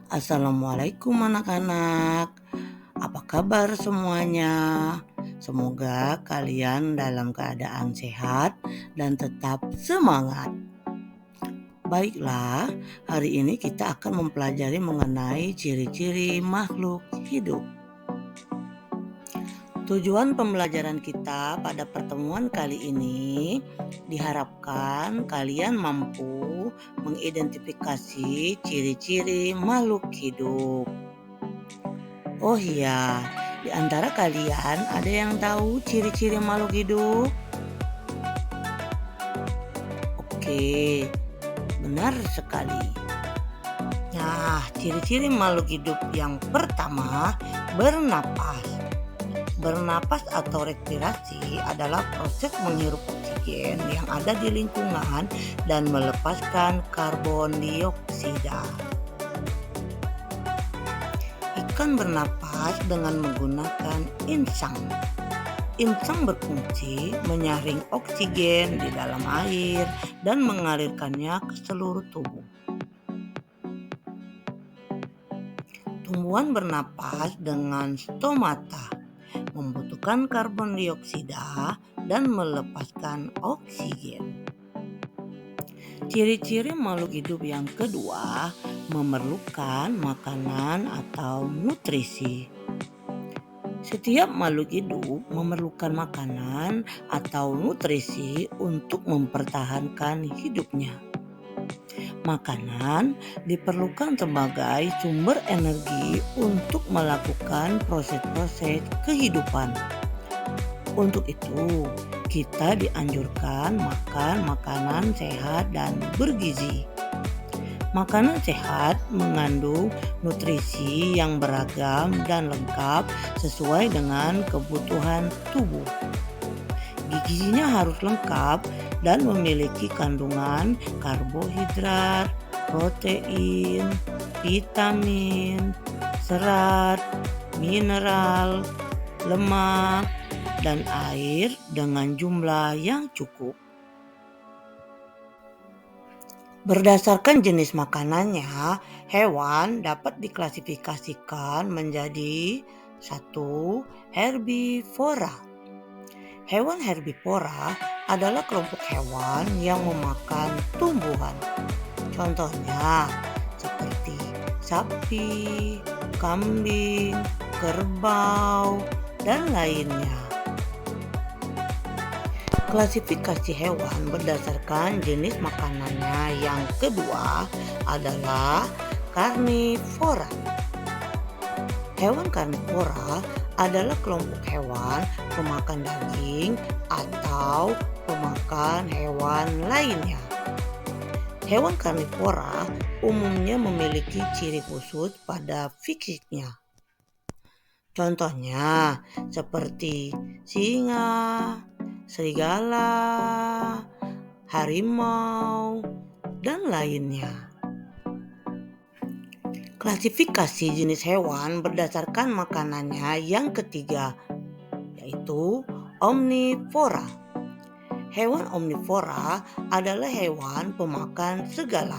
Assalamualaikum anak-anak. Apa kabar semuanya? Semoga kalian dalam keadaan sehat dan tetap semangat. Baiklah, hari ini kita akan mempelajari mengenai ciri-ciri makhluk hidup. Tujuan pembelajaran kita pada pertemuan kali ini diharapkan kalian mampu mengidentifikasi ciri-ciri makhluk hidup. Oh iya, di antara kalian ada yang tahu ciri-ciri makhluk hidup? Oke, benar sekali. Nah, ciri-ciri makhluk hidup yang pertama, bernapas. Bernapas atau respirasi adalah proses menghirup oksigen yang ada di lingkungan dan melepaskan karbon dioksida. Ikan bernapas dengan menggunakan insang. Insang berfungsi menyaring oksigen di dalam air dan mengalirkannya ke seluruh tubuh. Tumbuhan bernapas dengan stomata, membutuhkan karbon dioksida dan melepaskan oksigen. Ciri-ciri makhluk hidup yang kedua, memerlukan makanan atau nutrisi. Setiap makhluk hidup memerlukan makanan atau nutrisi untuk mempertahankan hidupnya. Makanan diperlukan sebagai sumber energi untuk melakukan proses-proses kehidupan. Untuk itu, kita dianjurkan makan makanan sehat dan bergizi. Makanan sehat mengandung nutrisi yang beragam dan lengkap sesuai dengan kebutuhan tubuh. Gizinya harus lengkap dan memiliki kandungan karbohidrat, protein, vitamin, serat, mineral, lemak, dan air dengan jumlah yang cukup. Berdasarkan jenis makanannya, hewan dapat diklasifikasikan menjadi 1. Herbivora. Hewan herbivora adalah kelompok hewan yang memakan tumbuhan. Contohnya seperti sapi, kambing, kerbau, dan lainnya. Klasifikasi hewan berdasarkan jenis makanannya yang kedua adalah karnivora. Hewan karnivora adalah kelompok hewan pemakan daging atau pemakan hewan lainnya. Hewan karnivora umumnya memiliki ciri khusus pada fisiknya. Contohnya seperti singa, serigala, harimau, dan lainnya. Klasifikasi jenis hewan berdasarkan makanannya yang ketiga, yaitu omnivora. Hewan omnivora adalah hewan pemakan segala,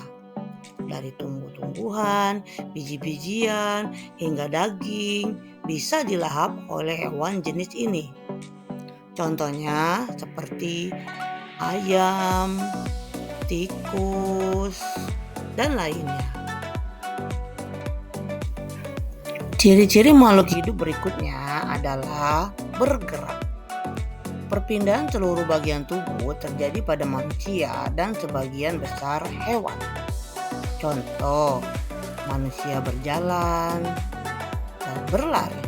dari tumbuh-tumbuhan, biji-bijian, hingga daging bisa dilahap oleh hewan jenis ini. Contohnya seperti ayam, tikus, dan lainnya. Ciri-ciri makhluk hidup berikutnya adalah bergerak. Perpindahan seluruh bagian tubuh terjadi pada manusia dan sebagian besar hewan. Contoh, manusia berjalan dan berlari.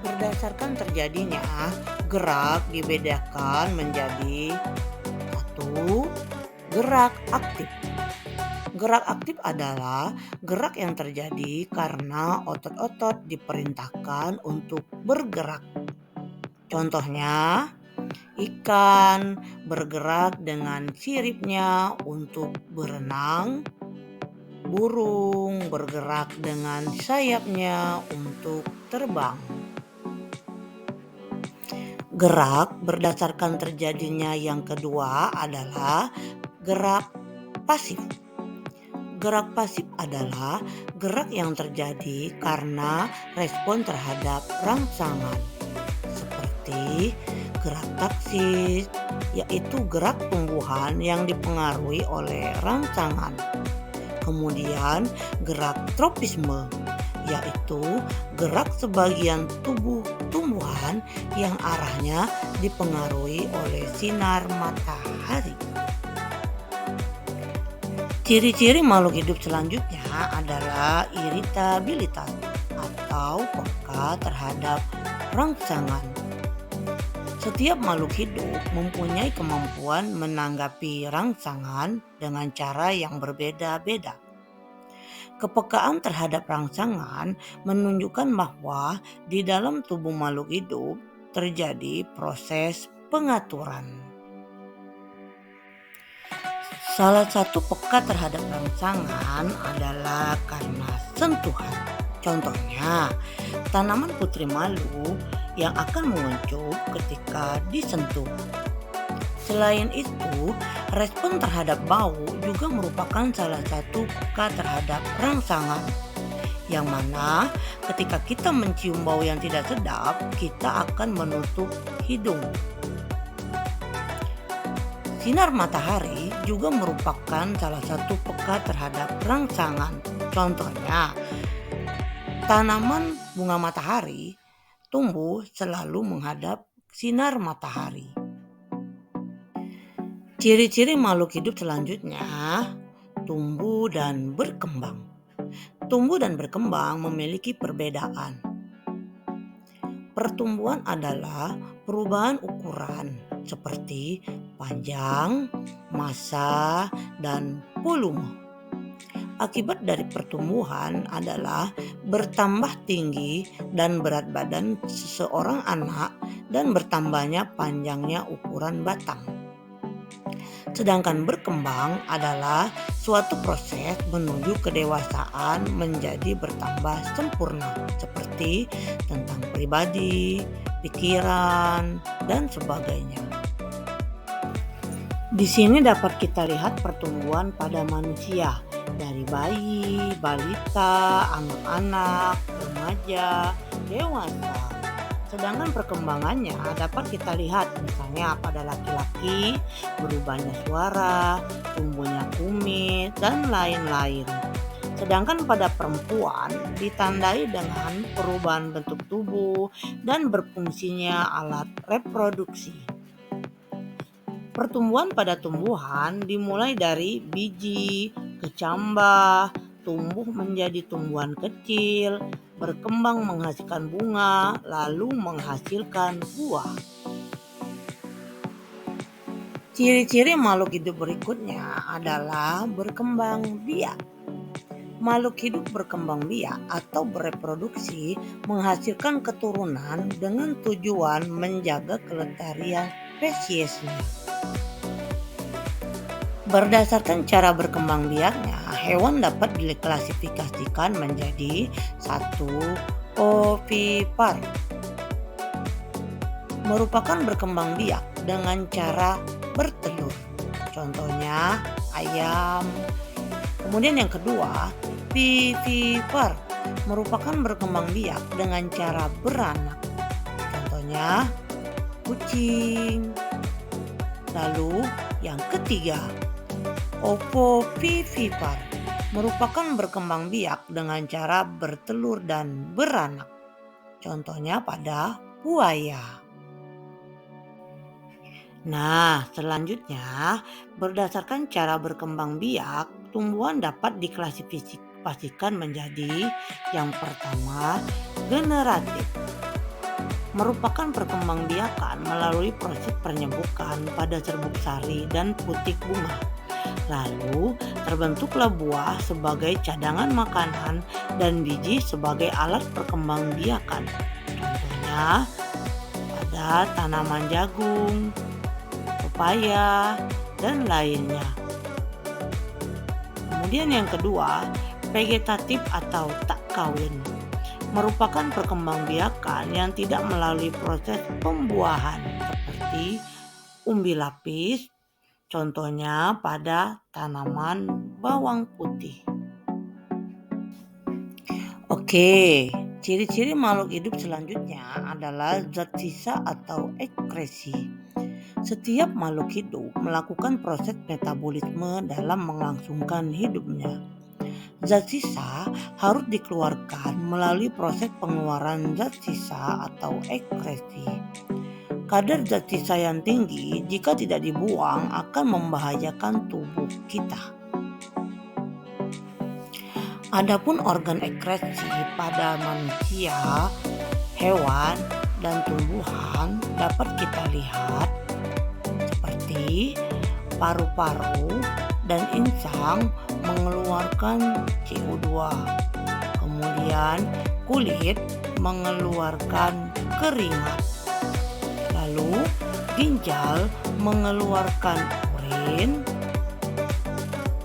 Berdasarkan terjadinya, gerak dibedakan menjadi 1. Gerak aktif. Gerak aktif adalah gerak yang terjadi karena otot-otot diperintahkan untuk bergerak. Contohnya, ikan bergerak dengan siripnya untuk berenang, burung bergerak dengan sayapnya untuk terbang. Gerak berdasarkan terjadinya yang kedua adalah gerak pasif. Gerak pasif adalah gerak yang terjadi karena respon terhadap rangsangan, seperti gerak taksis, yaitu gerak tumbuhan yang dipengaruhi oleh rangsangan. Kemudian gerak tropisme, yaitu gerak sebagian tubuh tumbuhan yang arahnya dipengaruhi oleh sinar matahari. Ciri-ciri makhluk hidup selanjutnya adalah iritabilitas atau peka terhadap rangsangan. Setiap makhluk hidup mempunyai kemampuan menanggapi rangsangan dengan cara yang berbeda-beda. Kepekaan terhadap rangsangan menunjukkan bahwa di dalam tubuh makhluk hidup terjadi proses pengaturan. Salah satu peka terhadap rangsangan adalah karena sentuhan. Contohnya, tanaman putri malu yang akan menguncup ketika disentuh. Selain itu, respon terhadap bau juga merupakan salah satu peka terhadap rangsangan, yang mana ketika kita mencium bau yang tidak sedap, kita akan menutup hidung. Sinar matahari juga merupakan salah satu peka terhadap rangsangan. Contohnya, tanaman bunga matahari tumbuh selalu menghadap sinar matahari. Ciri-ciri makhluk hidup selanjutnya, tumbuh dan berkembang. Tumbuh dan berkembang memiliki perbedaan. Pertumbuhan adalah perubahan ukuran seperti panjang, massa, dan volume. Akibat dari pertumbuhan adalah bertambah tinggi dan berat badan seseorang anak dan bertambahnya panjangnya ukuran batang. Sedangkan berkembang adalah suatu proses menuju kedewasaan menjadi bertambah sempurna, seperti tentang pribadi, pikiran, dan sebagainya. Di sini dapat kita lihat pertumbuhan pada manusia dari bayi, balita, anak-anak, remaja, dewasa. Sedangkan perkembangannya dapat kita lihat misalnya pada laki-laki berubahnya suara, tumbuhnya kumis, dan lain-lain. Sedangkan pada perempuan ditandai dengan perubahan bentuk tubuh dan berfungsinya alat reproduksi. Pertumbuhan pada tumbuhan dimulai dari biji, kecambah, tumbuh menjadi tumbuhan kecil, berkembang menghasilkan bunga, lalu menghasilkan buah. Ciri-ciri makhluk hidup berikutnya adalah berkembang biak. Makhluk hidup berkembang biak atau bereproduksi menghasilkan keturunan dengan tujuan menjaga kelestarian spesiesnya. Berdasarkan cara berkembang biaknya, hewan dapat diklasifikasikan menjadi 1. Ovipar, merupakan berkembang biak dengan cara bertelur. Contohnya ayam. Kemudian yang kedua, vivipar, merupakan berkembang biak dengan cara beranak. Contohnya kucing. Lalu yang ketiga, ovovivipar, merupakan berkembang biak dengan cara bertelur dan beranak. Contohnya pada buaya. Nah, selanjutnya berdasarkan cara berkembang biak, tumbuhan dapat diklasifikasikan menjadi yang pertama, generatif, merupakan perkembangbiakan melalui proses penyembukan pada serbuk sari dan putik bunga. Lalu terbentuklah buah sebagai cadangan makanan dan biji sebagai alat perkembangbiakan. Contohnya pada tanaman jagung, pepaya, dan lainnya. Kemudian yang kedua, vegetatif atau tak kawin, merupakan perkembangbiakan yang tidak melalui proses pembuahan seperti umbi lapis, contohnya pada tanaman bawang putih. Oke, ciri-ciri makhluk hidup selanjutnya adalah zat sisa atau ekskresi. Setiap makhluk hidup melakukan proses metabolisme dalam melangsungkan hidupnya. Zat sisa harus dikeluarkan melalui proses pengeluaran zat sisa atau ekskresi. Kadar zat sisa yang tinggi jika tidak dibuang akan membahayakan tubuh kita. Adapun organ ekskresi pada manusia, hewan, dan tumbuhan dapat kita lihat seperti paru-paru dan insang mengeluarkan CO2. Kemudian kulit mengeluarkan keringat. Lalu ginjal mengeluarkan urin.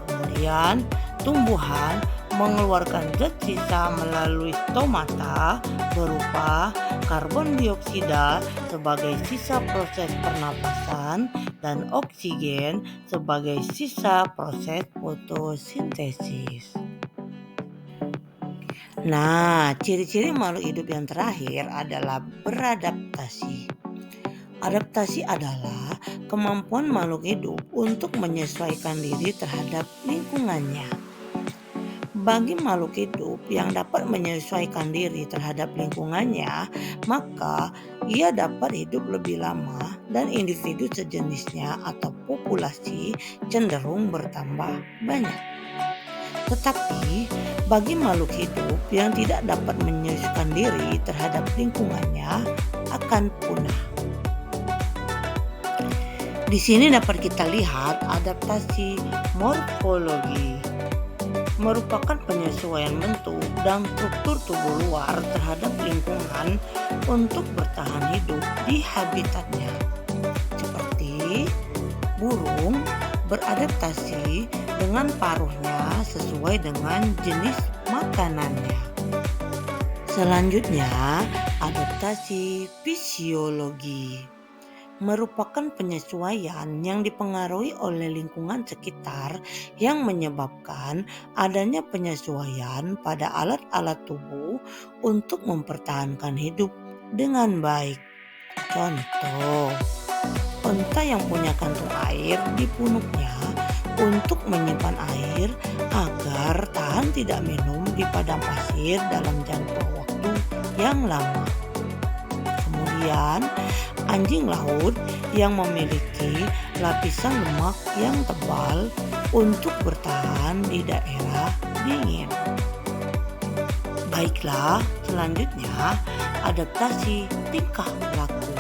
Kemudian tumbuhan mengeluarkan zat sisa melalui stomata berupa karbon dioksida sebagai sisa proses pernapasan dan oksigen sebagai sisa proses fotosintesis. Nah, ciri-ciri makhluk hidup yang terakhir adalah beradaptasi. Adaptasi adalah kemampuan makhluk hidup untuk menyesuaikan diri terhadap lingkungannya. Bagi makhluk hidup yang dapat menyesuaikan diri terhadap lingkungannya, maka ia dapat hidup lebih lama dan individu sejenisnya atau populasi cenderung bertambah banyak. Tetapi bagi makhluk hidup yang tidak dapat menyesuaikan diri terhadap lingkungannya akan punah. Di sini dapat kita lihat adaptasi morfologi. Merupakan penyesuaian bentuk dan struktur tubuh luar terhadap lingkungan untuk bertahan hidup di habitatnya. Seperti burung beradaptasi dengan paruhnya sesuai dengan jenis makanannya. Selanjutnya, adaptasi fisiologi merupakan penyesuaian yang dipengaruhi oleh lingkungan sekitar yang menyebabkan adanya penyesuaian pada alat-alat tubuh untuk mempertahankan hidup dengan baik. Contoh, onta yang punya kantung air di punuknya untuk menyimpan air agar tahan tidak minum di padang pasir dalam jangka waktu yang lama. Kemudian, anjing laut yang memiliki lapisan lemak yang tebal untuk bertahan di daerah dingin. Baiklah, selanjutnya adaptasi tingkah laku.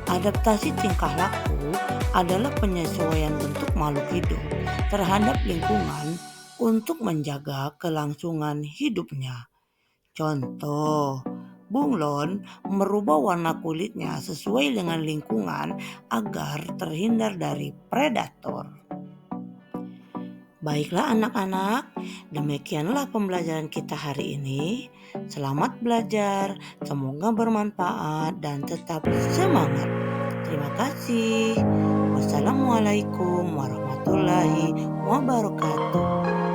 Adaptasi tingkah laku adalah penyesuaian bentuk makhluk hidup terhadap lingkungan untuk menjaga kelangsungan hidupnya. Contoh, bunglon merubah warna kulitnya sesuai dengan lingkungan agar terhindar dari predator. Baiklah anak-anak, demikianlah pembelajaran kita hari ini. Selamat belajar, semoga bermanfaat dan tetap semangat. Terima kasih. Wassalamualaikum warahmatullahi wabarakatuh.